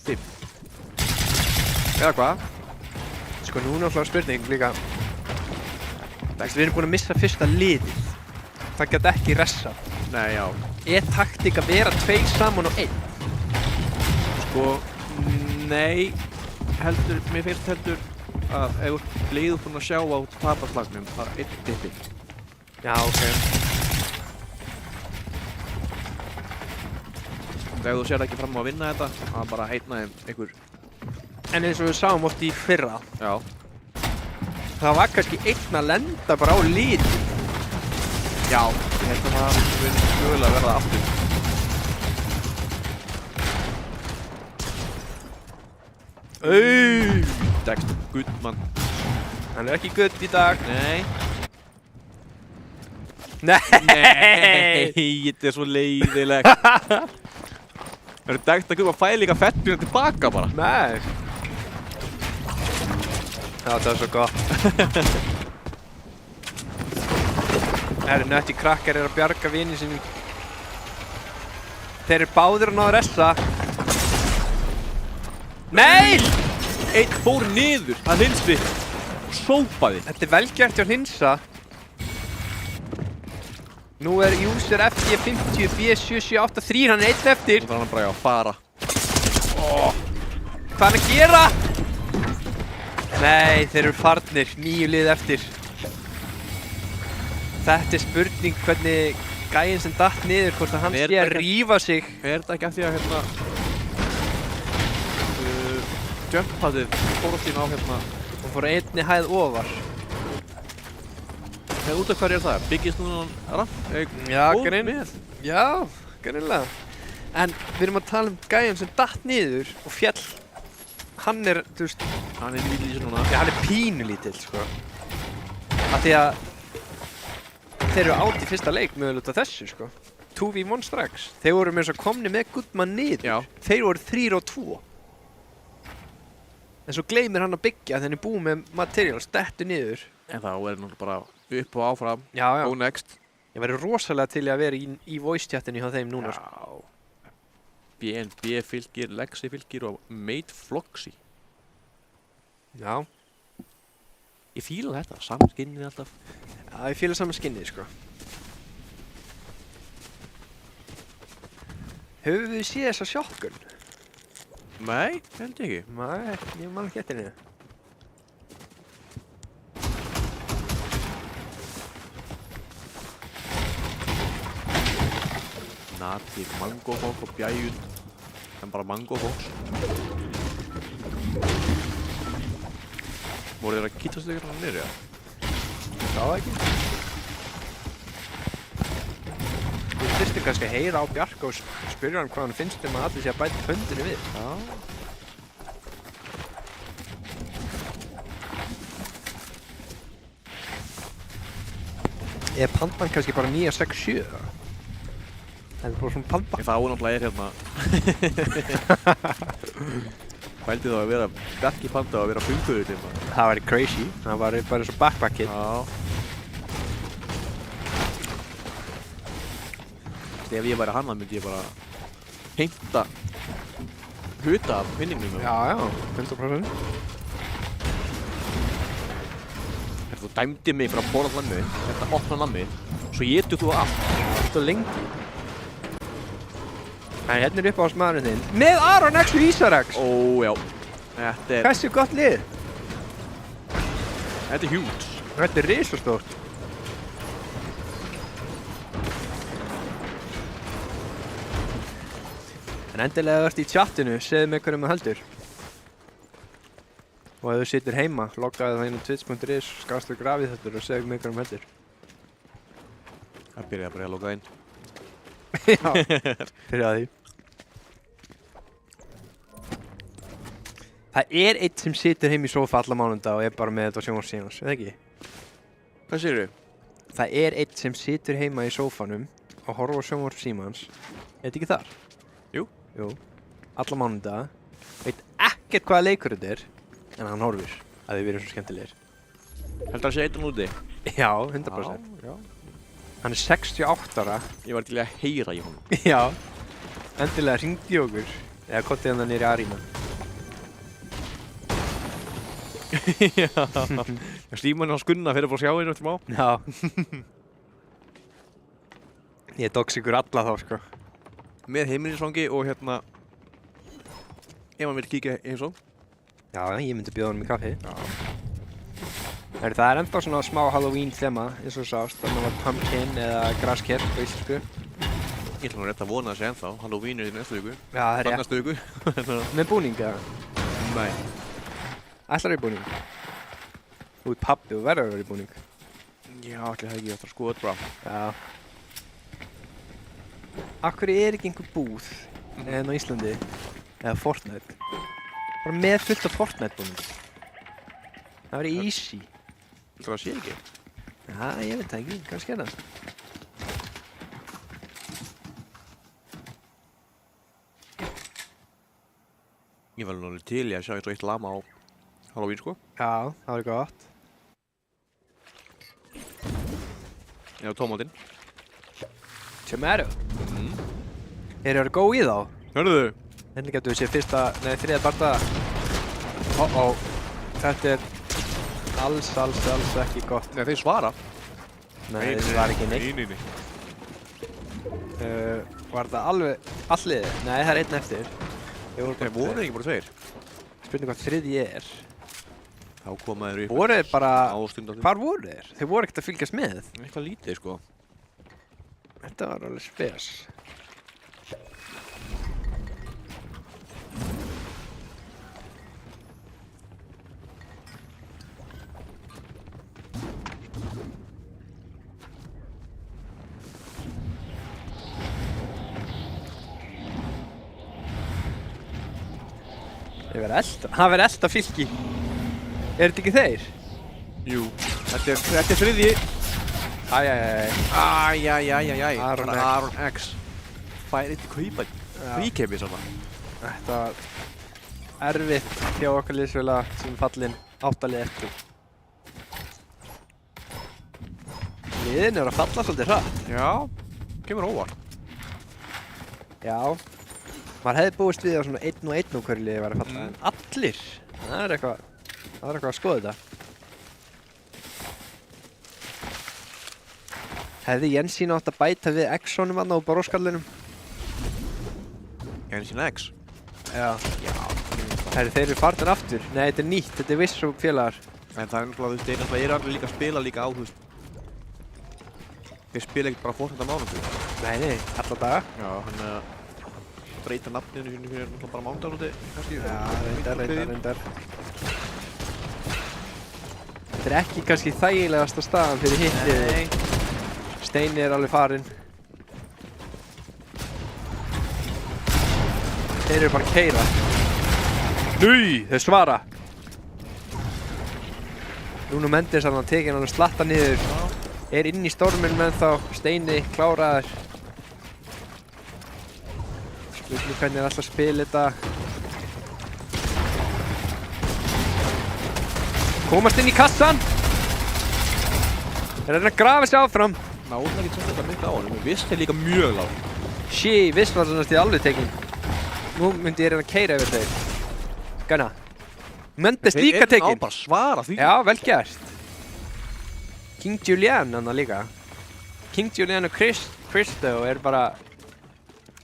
[SPEAKER 2] 5.
[SPEAKER 1] Eða hvað? Sko núna er spurning líka. Við erum búin að missa fyrsta liðið. Það gæti ekki ressa.
[SPEAKER 2] Nei, já.
[SPEAKER 1] Er taktík að vera 2 saman og 1?
[SPEAKER 2] Sko, nei, mér finnst heldur að ef þú leiður búin að sjá á tapaslagnum að 1 dippi.
[SPEAKER 1] Já, ok.
[SPEAKER 2] Ef þú sér ekki fram á að vinna þetta, að bara heitna þeim einhver.
[SPEAKER 1] En eins og við sáum oft í fyrra,
[SPEAKER 2] Já.
[SPEAKER 1] það var kannski einn að lenda bara á lið.
[SPEAKER 2] Já, ég held að það verður mögulega að verða aftur. Dexter Gutmann.
[SPEAKER 1] Hann er ekki gutt í dag.
[SPEAKER 2] Nei.
[SPEAKER 1] Nei!
[SPEAKER 2] Þetta er svo leiðilegt. Það eru Dexter Gutmann að fæla líka fettbjörn tilbaka bara.
[SPEAKER 1] Nei. Já, það er svo gott. Það eru nötti krakkar að bjarga vini sinni. Þeir eru báðir að ná að ressa. Nei!
[SPEAKER 2] Einn fór niður að hinsvi. Sópaði.
[SPEAKER 1] Þetta er velgjart hjá Hinsa. Nú er user FG50 B7783, hann er einn eftir.
[SPEAKER 2] Nú þarf hann bara að fara.
[SPEAKER 1] Hvað er hann að gera? Nei, þeir eru farnir, 9 lið eftir. Þetta er spurning hvernig gæinn sem datt niður, hvort að hann sé að rífa sig.
[SPEAKER 2] Er þetta ekki af því að jump-padið fór sín á
[SPEAKER 1] Og fór einni hæð ofar.
[SPEAKER 2] Þegar út af hverju er það? Byggist núna rapp?
[SPEAKER 1] Já, Já, greinilega. En við erum að tala um gæinn sem datt niður og féll. Hann er, þú veist...
[SPEAKER 2] Hann er lítill núna.
[SPEAKER 1] Já, hann er pínulítill, sko. Af því að þeir eru átt í fyrsta leik mögulega út af þessu, sko. 2v1 strax. Þeir voru með þess að komni með Gutmann niður.
[SPEAKER 2] Já.
[SPEAKER 1] Þeir voru 3-2. En svo gleymir hann að byggja þegar hann er búið með materials, dettur niður.
[SPEAKER 2] En þá er náttúrulega bara upp og áfram.
[SPEAKER 1] Já, já.
[SPEAKER 2] Go next.
[SPEAKER 1] Ég væri rosalega til að vera í voice chatinu hjá þeim núna.
[SPEAKER 2] Já. BNB fylgir, Lexi fylgir og Mate Floxy.
[SPEAKER 1] Já.
[SPEAKER 2] Ég fíla þetta, saman skinnið alltaf.
[SPEAKER 1] Já, ég fíla saman skinnið, sko. Höfum við séð þessa shotgun?
[SPEAKER 2] Nei, held ég ekki.
[SPEAKER 1] Nei, ég man ekki eftir henni.
[SPEAKER 2] Nati, Mango Fox og Bjæjun. En bara Mango Fox. Voru þeir að kýtast ykkur hann niður, já?
[SPEAKER 1] Það var ekki. Við þurftum kannski að heyra á Bjarka og spyrja hann hvað hann finnst að allir sé að bæta höndinni við.
[SPEAKER 2] Já.
[SPEAKER 1] Er pandan kannski bara 967? Það er bara svona panda.
[SPEAKER 2] En það náttúrulega hérna... Pældi þá að vera Bjarki Panda og að vera bunguður til maður.
[SPEAKER 1] Það væri crazy. Það væri bara eins og backpack kid.
[SPEAKER 2] Já. Ef ég væri hanna myndi ég bara heimta hluta af vinningnum.
[SPEAKER 1] Já, já, 100%.
[SPEAKER 2] Þú dæmdi mig fyrir að borða lammi, þetta opna lammi, svo étur þú allt.
[SPEAKER 1] Þetta lengi. En hérna er uppáhaldsmaðurinn þinn. Með Aron X og Ísarax!
[SPEAKER 2] Ó, já. Þetta er...
[SPEAKER 1] Hversu gott lið?
[SPEAKER 2] Þetta er huge.
[SPEAKER 1] Þetta er risastórt. En endilega ert í chatinu, segðu mig hverju maður heldur. Og ef þú situr heima, loggaðu það inn á twitch.is, skafstu grafið þetta og segðu mig hverju maður heldur.
[SPEAKER 2] Það byrjaði bara að logga inn.
[SPEAKER 1] Já, fyrir að því. Það er einn sem situr heim í sófa alla mánudag og er bara með þetta á sjónvarpssímanum, eða ekki?
[SPEAKER 2] Hvað segirðu?
[SPEAKER 1] Það er einn sem situr heima í sófanum og horfir á sjónvarpssímans. Er þetta ekki þar?
[SPEAKER 2] Jú.
[SPEAKER 1] Jú. Alla mánudag. Veit ekkert hvaða leikur þetta er, en hann horfir að þið verið svo skemmtilegir.
[SPEAKER 2] Heldur að sé einn úti?
[SPEAKER 1] Já, 100%.
[SPEAKER 2] Já.
[SPEAKER 1] Hann er 68 ára.
[SPEAKER 2] Ég var til að heyra í honum.
[SPEAKER 1] Já. Endilega hringdi í okkur. Eða kottið hann niður í Arína.
[SPEAKER 2] Já. Stímann á skunna fyrir að fá að sjá einu eftir má.
[SPEAKER 1] Já. Ég dox ykkur alla þá, sko.
[SPEAKER 2] Með heimilisfangi og hérna ef hann vil kíkja eins og.
[SPEAKER 1] Já, ég myndi bjóða honum í kaffi.
[SPEAKER 2] Já.
[SPEAKER 1] Það er ennþá svona smá Halloween þema, eins og sást. Þannig að pumpkin eða grassker á íslensku.
[SPEAKER 2] Ég ætla nú rétt að vona þessi ennþá. Halloween er í næstu viku.
[SPEAKER 1] Já, það er rétt.
[SPEAKER 2] Næstu viku.
[SPEAKER 1] Með búning, eða?
[SPEAKER 2] Nei.
[SPEAKER 1] Ætlarðu í búning? Þú ert pabbi og verður að vera í búning.
[SPEAKER 2] Já, allir það ekki eftir að skoða þetta bara.
[SPEAKER 1] Já. Akkur er ekki einhver búð en á Íslandi eða Fortnite? Bara með fullt af Fortnite búning. Það væri easy.
[SPEAKER 2] Það sé ekki.
[SPEAKER 1] Já, ég veit það ekki. Kannski er það.
[SPEAKER 2] Ég var alveg til í að sjá eitt lama á Halloween, sko.
[SPEAKER 1] Já, það væri gott.
[SPEAKER 2] Já, tómatinn.
[SPEAKER 1] Tomato. Eru það góð í þá?
[SPEAKER 2] Hörðu?
[SPEAKER 1] Henni getur við séð þriðja bardaga. Þetta er alls ekki gott.
[SPEAKER 2] Nei, þeir svara.
[SPEAKER 1] Nei, þeir svara ekki neitt.
[SPEAKER 2] Nei.
[SPEAKER 1] Var það alveg alliðið? Nei, það er einn eftir.
[SPEAKER 2] Þeir voru ekki bara tveir.
[SPEAKER 1] Spurning hvað þriðji er.
[SPEAKER 2] Þá koma þeir upp.
[SPEAKER 1] Voru þeir bara...
[SPEAKER 2] Ástundandi.
[SPEAKER 1] Hvar voru þeir? Þeir voru ekkert að fylgjast með.
[SPEAKER 2] Eitthvað lítið, sko.
[SPEAKER 1] Þetta var alveg spes. Það verður elda fylki. Er þetta ekki þeir?
[SPEAKER 2] Jú. Þetta er þriðji. Æjæjæjæjæjæjæjæjæj. Aron X. Fær eitt kaupa. Fríkemi svona.
[SPEAKER 1] Þetta var erfitt hjá okkar liðsfélaga sem fallinn 8 lið eftir. Liðin eru að falla svolítið hratt.
[SPEAKER 2] Já. Kemur óvart.
[SPEAKER 1] Já. Maður hefði búist við á svona 1 og 1 úr hverju liði væri að falla. En allir. Það er eitthvað að skoða þetta. Hefði Jensín átt að bæta við X-sonum þarna á bróskallinum?
[SPEAKER 2] Jensín X?
[SPEAKER 1] Já. Þeir eru farnir aftur. Nei, þetta er nýtt. Þetta er Vissó félagar.
[SPEAKER 2] En það er náttúrulega, þeir náttúrulega allir líka að spila líka á, þú veist. Þeir spila ekkert bara Fortnite á mánudaginn.
[SPEAKER 1] Nei, alla daga.
[SPEAKER 2] Já, hann breyta nafninu sínu fyrir náttúrulega bara mánudagur úti, kannski.
[SPEAKER 1] Já, reyndar. Þetta er ekki kannski þægilegasta staðan fyrir hitt.
[SPEAKER 2] Nei.
[SPEAKER 1] Steini er alveg farinn. Þeir eru bara að keyra. Nei, þeir svara. Nuno Mendes hann tekið hann og slatta niður. Er inn í storminum ennþá. Steini kláraður. Spurning hvernig er alltaf að spila þetta. Komast inn í kassan. Þeir eru að grafa sig áfram.
[SPEAKER 2] Náðu ekki þetta mikla á honum, Vist er líka mjög lág.
[SPEAKER 1] Vist var svona stíð alveg tekinn. Nú myndi ég reyna að keyra yfir þeir. Gana. Mendes líka tekinn.
[SPEAKER 2] Þeir eru á bara svara því.
[SPEAKER 1] Já, vel gert. King Julian hann líka. King Julian og Cristo er bara...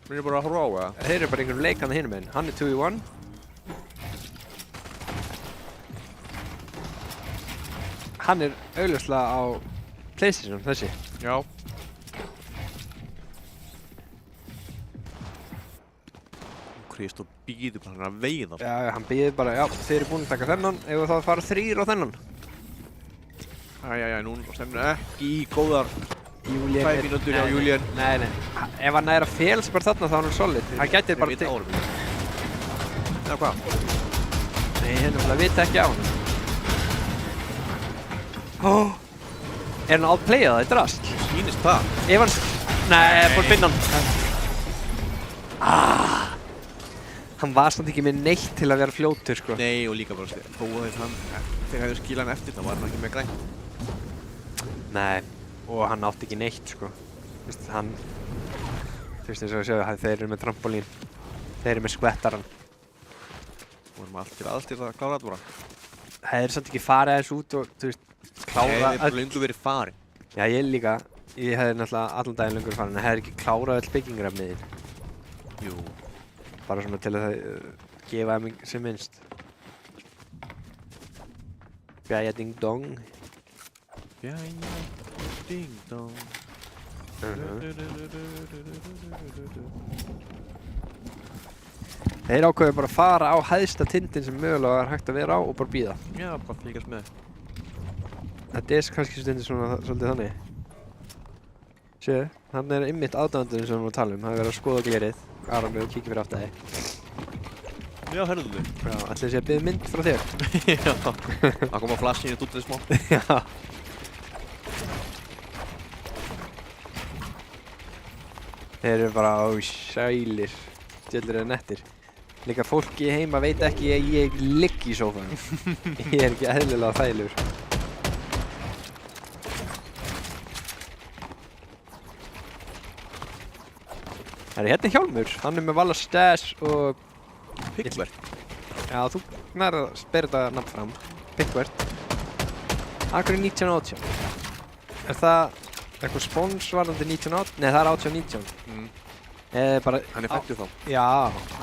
[SPEAKER 2] Þeir eru bara að horfa á það.
[SPEAKER 1] Þeir eru bara einhverjum leik hann hinum einn. Hann er 2v1. Hann er augljóslega á PlayStation, þessi.
[SPEAKER 2] Já. Kristó býður bara hann að veiða.
[SPEAKER 1] Já, hann býður bara, já, þeir eru búin að taka þennan. Ef það fara 3 á þennan.
[SPEAKER 2] Æjæjæj, nú stefnir ekki í góðar
[SPEAKER 1] Julian
[SPEAKER 2] 5 mínútur hjá Julian.
[SPEAKER 1] Nei. Ef hann er að fela sig bara þarna þá er hann solid. Hann gæti bara
[SPEAKER 2] til. Já, hvað?
[SPEAKER 1] Nei, hérna vita ekki á hann. Er hann outplayað það í drast?
[SPEAKER 2] Sýnist það.
[SPEAKER 1] Ef hann... Nei, búin að finna hann. Hann var samt ekki með neitt til að vera fljótur, sko.
[SPEAKER 2] Nei, og líka bara þó að þeir hefðu skilað hann eftir, þá var hann ekki með grænt.
[SPEAKER 1] Nei, og hann átti ekki neitt, sko. Þú veist, hann... Þú veist eins og að segja, þeir eru með trampolín. Þeir eru með skvettaran.
[SPEAKER 2] Vorum allt til aðstýrt að klára þetta bara.
[SPEAKER 1] Það er samt ekki farið aðeins út og, þú veist, klára...
[SPEAKER 2] Nei, þeir eru lengur verið farin.
[SPEAKER 1] Já, ég líka. Ég hefði náttúrulega allan daginn lengur farin, en hefði ekki klárað öll byggingarefniðin.
[SPEAKER 2] Jú.
[SPEAKER 1] Bara svona til að það gefa þeim sem minnst. Bjæja ding dong.
[SPEAKER 2] Bjæja ding dong.
[SPEAKER 1] Þeir ákveðu bara að fara á hæðsta tindinn sem mögulega er hægt að vera á og bara bíða.
[SPEAKER 2] Já, bara fylgjast með.
[SPEAKER 1] Þetta er kannski stundin svona svolítið þannig. Séu, hann er einmitt aðdáðandurinn sem við erum að tala um. Það er verið að skoða glerið. Aron við og kíkja fyrir aftur þig.
[SPEAKER 2] Já, hörðu þig.
[SPEAKER 1] Já, ætli sé að biðja mynd frá þér.
[SPEAKER 2] Já, það kom á flassinu út úr smá.
[SPEAKER 1] Já. Þeir eru bara á sælir. Djöllur eru nettir. Líka fólki heima veit ekki að ég ligg í sófanum. Ég er ekki eðlilega þægilegur. Það er hérna Hjálmur, hann er með Vala Stash og...
[SPEAKER 2] Pickvert.
[SPEAKER 1] Já, þú nærðu að spyrja þetta nafn fram. Pickvert. Akkur er 1918. Er það eitthvað spóns varðandi 1918? Nei, það er 1819. Bara...
[SPEAKER 2] Hann er fættur þá.
[SPEAKER 1] Já,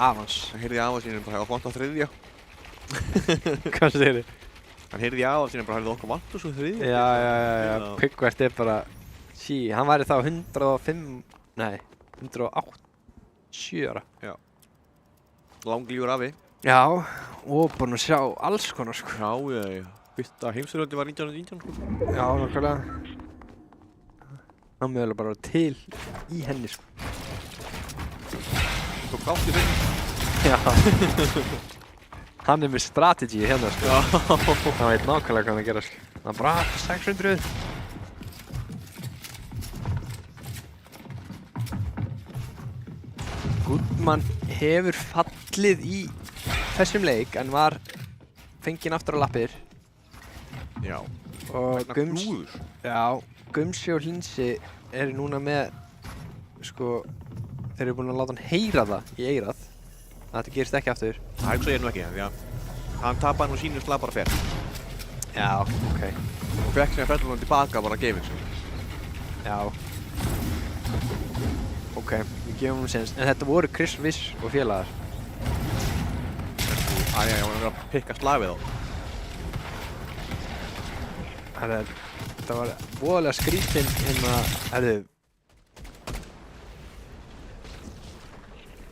[SPEAKER 1] avans.
[SPEAKER 2] Hann heyrði í afa sínum bara að vant á þriðja.
[SPEAKER 1] Hvað segir þið?
[SPEAKER 2] Hann heyrði í afa sínum bara að okkur vant á svo þriðja.
[SPEAKER 1] Já. Pickvert er bara... Sí, hann væri þá 105... Nei, 187 ára.
[SPEAKER 2] Já. Langlífur afi.
[SPEAKER 1] Já, og búinn að sjá alls konar, sko.
[SPEAKER 2] Já. Fyrsta heimsstyrjöldin var 1919, sko.
[SPEAKER 1] Já, nákvæmlega. Hann mögulega bara til í henni, sko.
[SPEAKER 2] Svo gátt í þeim.
[SPEAKER 1] Já. Hann er með strategy hérna, sko.
[SPEAKER 2] Já.
[SPEAKER 1] Hann veit nákvæmlega hvað hann að gera, sko. Það er bara 600. Goodman hefur fallið í þessum leik en var fenginn aftur á lappir.
[SPEAKER 2] Já.
[SPEAKER 1] Og Gumsi og Hlinsi eru núna með, sko, þeir eru búin að láta hann heyra það í eyrað. Þetta gerist ekki aftur.
[SPEAKER 2] Það hugsa ég nú ekki, því að hann tapaði nú sínu slag bara fyrr.
[SPEAKER 1] Já, ok.
[SPEAKER 2] Og fekk síðan fellur tilbaka bara að gefa eins.
[SPEAKER 1] Já. Ok, við gefum hún séns. En þetta voru Chris Viss og félagar.
[SPEAKER 2] Æja, hann var að pikka slagið á.
[SPEAKER 1] Þetta var voðalega skrítinn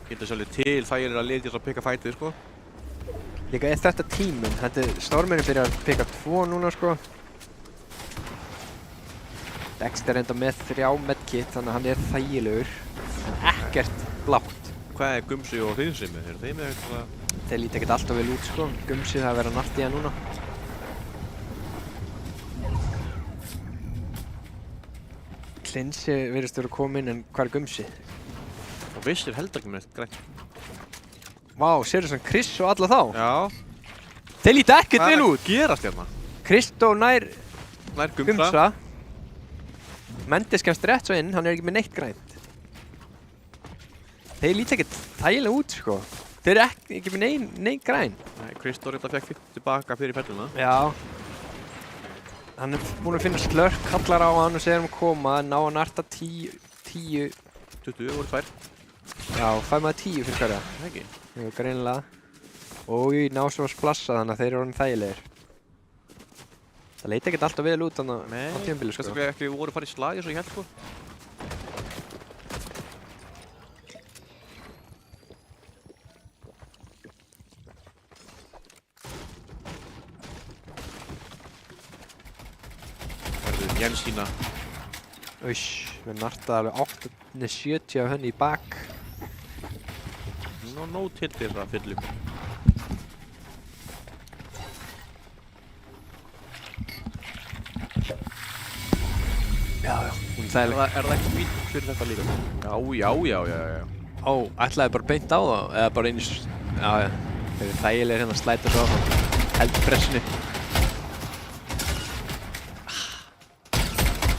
[SPEAKER 2] Getur svolítið til þægilega að liðið að pikka fætið, sko.
[SPEAKER 1] Líka er þetta tíminn. Stormurinn byrjar að pikka 2 núna, sko. Dexter enda með 3 medkit, þannig að hann er þægilegur. En ekkert blátt.
[SPEAKER 2] Hvað er Gumsi og Hlinsi með? Eru þeir með eitthvað?
[SPEAKER 1] Þeir líti ekkert alltaf vel út, sko. Gumsi það að vera nart í hann núna. Hlinsi virðist vera kominn, en hvað er Gumsi?
[SPEAKER 2] Og Vissir heldur ekki með þetta grænt.
[SPEAKER 1] Vá, sérðu svona Chris og alla þá?
[SPEAKER 2] Já.
[SPEAKER 1] Þeir líti ekkert vel út!
[SPEAKER 2] Hvað er að gerast hérna?
[SPEAKER 1] Kristó nær
[SPEAKER 2] Gumsa.
[SPEAKER 1] Gumsa. Mendes kemst rétt svo inn, hann er ekki með neitt grænt. Þeir líti ekkert þægilega út, sko. Þeir eru ekki með neitt græn.
[SPEAKER 2] Nei, Kristó reynda fekk fyrir tilbaka fyrir felluna.
[SPEAKER 1] Já. Hann er búinn að finna slörk, kallar á hann og segir hann að koma, ná hann arta 10...
[SPEAKER 2] 20 voru 2.
[SPEAKER 1] Já, fær maður 10 fyrir hverja.
[SPEAKER 2] Það ekki.
[SPEAKER 1] Jú, greinilega. Og ná svo að splassa þannig að þeir eru orðin þægilegir. Það leiti ekkert alltaf vel út þannig á tímabili, sko.
[SPEAKER 2] Sérstaklega ekki voru farið í slagi, svo ég held, sko. Jensína
[SPEAKER 1] Við nartaði alveg 870 af henni í bak.
[SPEAKER 2] Nú nóg til fyrir að fylla upp.
[SPEAKER 1] Já. Hún þægileg.
[SPEAKER 2] Er það ekki vítt fyrir þetta líka? Já.
[SPEAKER 1] Ó, ætlaði bara beint á það, eða bara einu... Já. Þeir eru þægilegir hérna að slæta svo áfram. Heldur pressinu.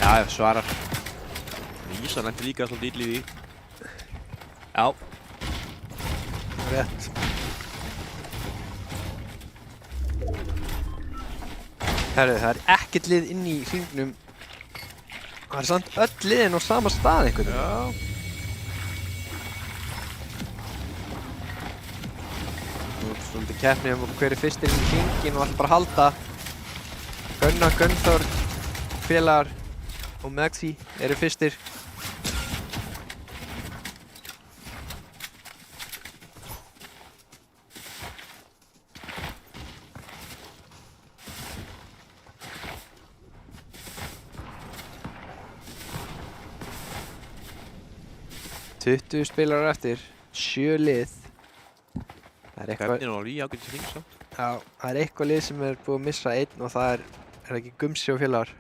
[SPEAKER 1] Já, svarar.
[SPEAKER 2] Ísa nætti líka svolítið illa í því.
[SPEAKER 1] Já. Rétt. Herru, það er ekkert lið inn í hringnum. Það er samt öll liðin á sama stað einhvern veginn.
[SPEAKER 2] Já.
[SPEAKER 1] Nú er svolítið keppni hver er fyrstir inn í hringin og allir bara halda. Gunna, Gunnþór, félagar og Maxi eru fyrstir. Tuttugu spilarar eftir, 7 lið. Það er eitthvað...
[SPEAKER 2] Hvernig er það í ágætis hring samt?
[SPEAKER 1] Já, það er eitthvað lið sem er búið að missa einn og það er það ekki Gumsi og félagar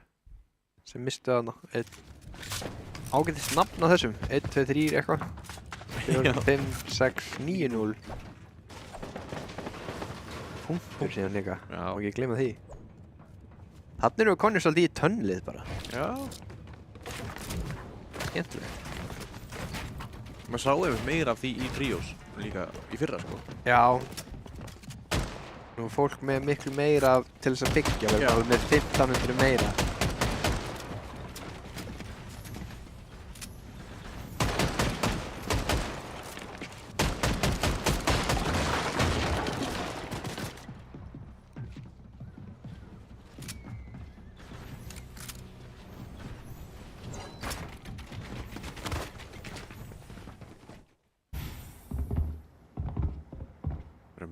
[SPEAKER 1] sem mistu þarna einn. Ágætis nafn á þessum, 1, 2, 3 eitthvað. 4, 5, 6, 9, 0. Punktur síðan líka, má ekki gleyma því. Þannig erum við konur svolítið í tönnlið bara.
[SPEAKER 2] Já.
[SPEAKER 1] Skemmtilegt.
[SPEAKER 2] Maður sá eftir meira af því í tríós, líka í fyrra sko.
[SPEAKER 1] Já. Nú er fólk með miklu meira til þess að byggja, við erum með 1500 meira.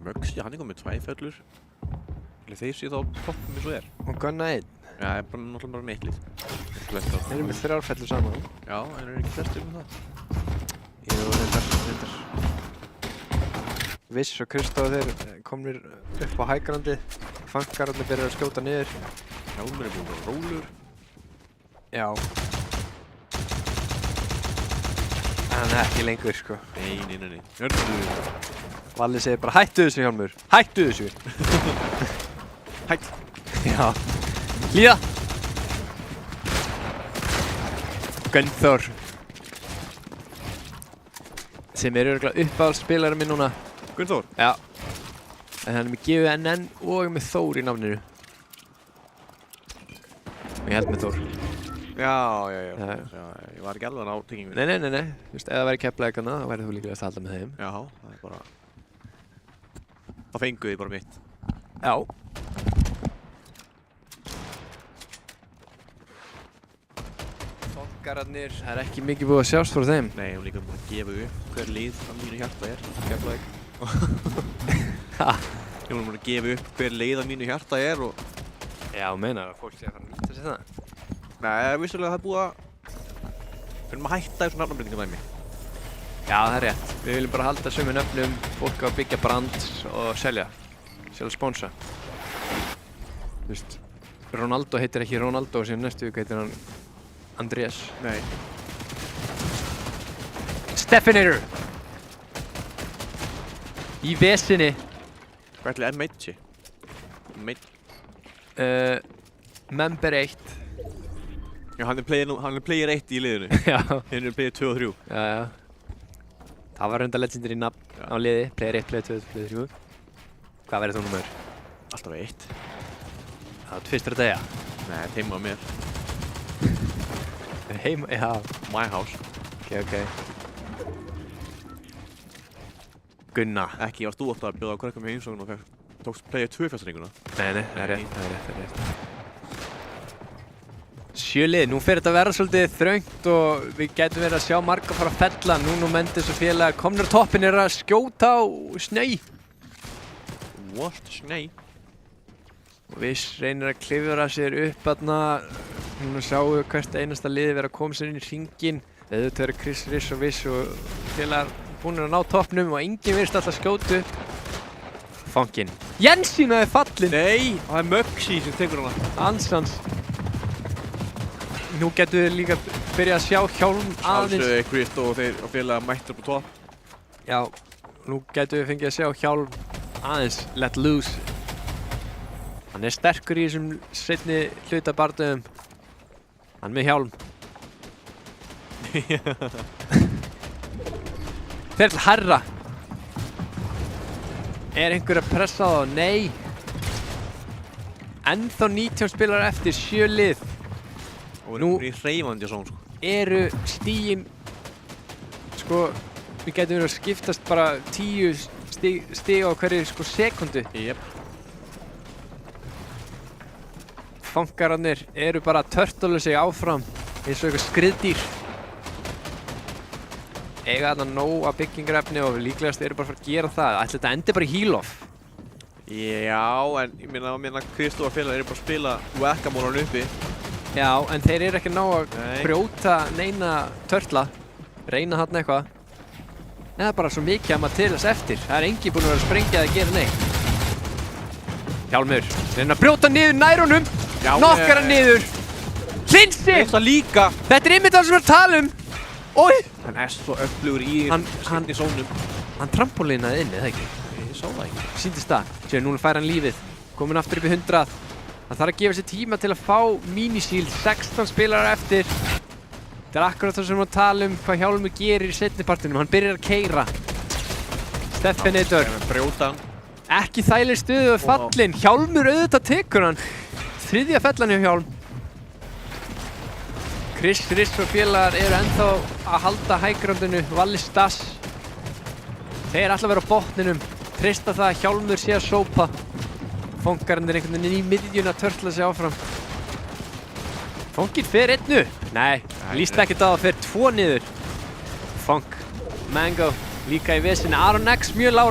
[SPEAKER 2] Möxi, hann er komið 2 fellur. Þeir séu þá toppum eins og er.
[SPEAKER 1] Og Gunna 1.
[SPEAKER 2] Já, það er náttúrulega bara meiklið.
[SPEAKER 1] Þeir eru með 3 fellur saman.
[SPEAKER 2] Já, en eru ekki flestir með það?
[SPEAKER 1] Jú, reyndar. Viss og Kristóð þeir komnir upp á hægrandi. Fangararnir byrjar að skjóta niður.
[SPEAKER 2] Hjálmur er búinn að rólur.
[SPEAKER 1] Já. En ekki lengur, sko.
[SPEAKER 2] Nei. Hörðu.
[SPEAKER 1] Valli segir bara hættu þessu Hjálmur, hættu þessu!
[SPEAKER 2] Hætt!
[SPEAKER 1] Já. Hlýða! Gunnþór. Sem er örugglega uppáhaldsspilari minn núna.
[SPEAKER 2] Gunnþór?
[SPEAKER 1] Já. En hann er með GUNN og með Þór í nafninu. Ég held með Þór.
[SPEAKER 2] Já, ég var ekki alveg á tengingu.
[SPEAKER 1] Nei. Þú veist, ef það væri Keflavík þarna, þá væri þú líklega að halda með þeim.
[SPEAKER 2] Já, það er bara... Það fenguð þið bara mitt.
[SPEAKER 1] Já. Fangararnir, það er ekki mikið búið að sjást frá þeim.
[SPEAKER 2] Nei, hún líka búin að gefa upp hver lið á mínu hjarta er. Keflavík.
[SPEAKER 1] Ha?
[SPEAKER 2] Ég var búin að gefa upp hver lið á mínu hjarta er og...
[SPEAKER 1] Já, meinar að fólk sé að fara að nýta sér það?
[SPEAKER 2] Nei, vissulega það er búið að... Við erum að hætta þessu nafnabreitingum dæmi.
[SPEAKER 1] Já, það er rétt. Við viljum bara halda sömu nöfnum, fólk á að byggja brand og selja spónsa. Þú veist, Ronaldo heitir ekki Ronaldo, síðan næstu viku heitir hann Andrés.
[SPEAKER 2] Nei.
[SPEAKER 1] Steffinator! Í vesinni.
[SPEAKER 2] Hvað ætli er Meitchi?
[SPEAKER 1] Member 1.
[SPEAKER 2] Já, hann er player 1 í liðinu.
[SPEAKER 1] Já.
[SPEAKER 2] Hinn er player 2 og 3.
[SPEAKER 1] Já. Það var reyndar legendary nafn á liði. Player 1, player 2, player 3. Hvað verður þú númer?
[SPEAKER 2] Alltaf 1.
[SPEAKER 1] Það var fyrstur að degja.
[SPEAKER 2] Nei, heima á mér.
[SPEAKER 1] Heima, já.
[SPEAKER 2] My house.
[SPEAKER 1] Ok. Gunna.
[SPEAKER 2] Ekki varst þú átt að bjóða á krökkum í heimsókn og tókst player 2 festringuna.
[SPEAKER 1] Nei, það er rétt. 7 lið, nú fer þetta að vera svolítið þröngt og við gætum verið að sjá marga fara að fella. Nuno Mendes og félagar komnir á toppinn eru að skjóta á snei.
[SPEAKER 2] What? Snei?
[SPEAKER 1] Og Viss reynir að klifra sér upp þarna. Núna sjáum við hvert einasta liði vera að koma sér inn í hringinn. Auðvitað eru Chris Riss og Viss og félagar búnir að ná toppnum og enginn virðist alltaf skjótu. Fanginn. Jensína er fallin!
[SPEAKER 2] Nei, það er Möxi sem tekur hana.
[SPEAKER 1] Ansans. Nú getum við líka byrjað að sjá Hjálm aðeins.
[SPEAKER 2] Sjálfsögðu Kristó og þeir og félagar mættur upp á topp.
[SPEAKER 1] Já, nú getum við fengið að sjá Hjálm aðeins let loose. Hann er sterkur í þessum seinni hluta bardöðum. Hann með Hjálm. Fer til herra. Er einhver að pressa á þá? Nei. Ennþá 19 spilar eftir 7 lið.
[SPEAKER 2] Og nú er í hreyfandi og svona, sko.
[SPEAKER 1] Eru stigin, sko, við getum verið að skiptast bara 10 stig á hverju sko sekundu.
[SPEAKER 2] Jep.
[SPEAKER 1] Fangararnir eru bara að törtóla sig áfram eins og eitthvað skriðdýr. Eiga þarna nóg af byggingarefni og líklegast eru bara að fara að gera það. Ætli þetta endi bara í heal-off.
[SPEAKER 2] Já, en ég meina Kristó og félagar eru bara að spila whack-a-mole uppi.
[SPEAKER 1] Já, en þeir eru ekki að ná að brjóta neina törtla. Reyna þarna eitthvað. Það er bara svo mikið að maður til þess eftir. Það er enginn búinn að vera að sprengja eða gera neitt. Hjálmur, reyna að brjóta niður nærunum. Nokkar hann niður. Hlinsi!
[SPEAKER 2] Þetta líka!
[SPEAKER 1] Þetta er einmitt það sem við erum að tala um. Ói!
[SPEAKER 2] Hann er svo öflugur í sinni sónum.
[SPEAKER 1] Hann trampolínaði inni, eða ekki?
[SPEAKER 2] Ég sá það ekki.
[SPEAKER 1] Sýndist það. Sér, núna fær hann lífið. Kominn aftur upp í 100. Hann þarf að gefa sér tíma til að fá minisíld. 16 spilarar eftir. Þetta er akkurat það sem við erum að tala um hvað Hjálmur gerir í seinnipartinum. Hann byrjar að keyra. Steffinator.
[SPEAKER 2] Brjóta hann.
[SPEAKER 1] Ekki þægileg stöðu og fallinn. Hjálmur auðvitað tekur hann. Þriðja fellan hjá Hjálm. Chris Riss og félagar eru ennþá að halda hæggrandinu. Valli Stass. Þeir ætla að vera á botninum. Treysta það að Hjálmur sé að sópa. Fangarinn er einhvern veginn í miðjun að törtla sig áfram. Fanginn fer 1 upp. Nei, líst ekkert á að fer 2 niður. Fang, Mango, líka í vesinni. Aron X mjög lágur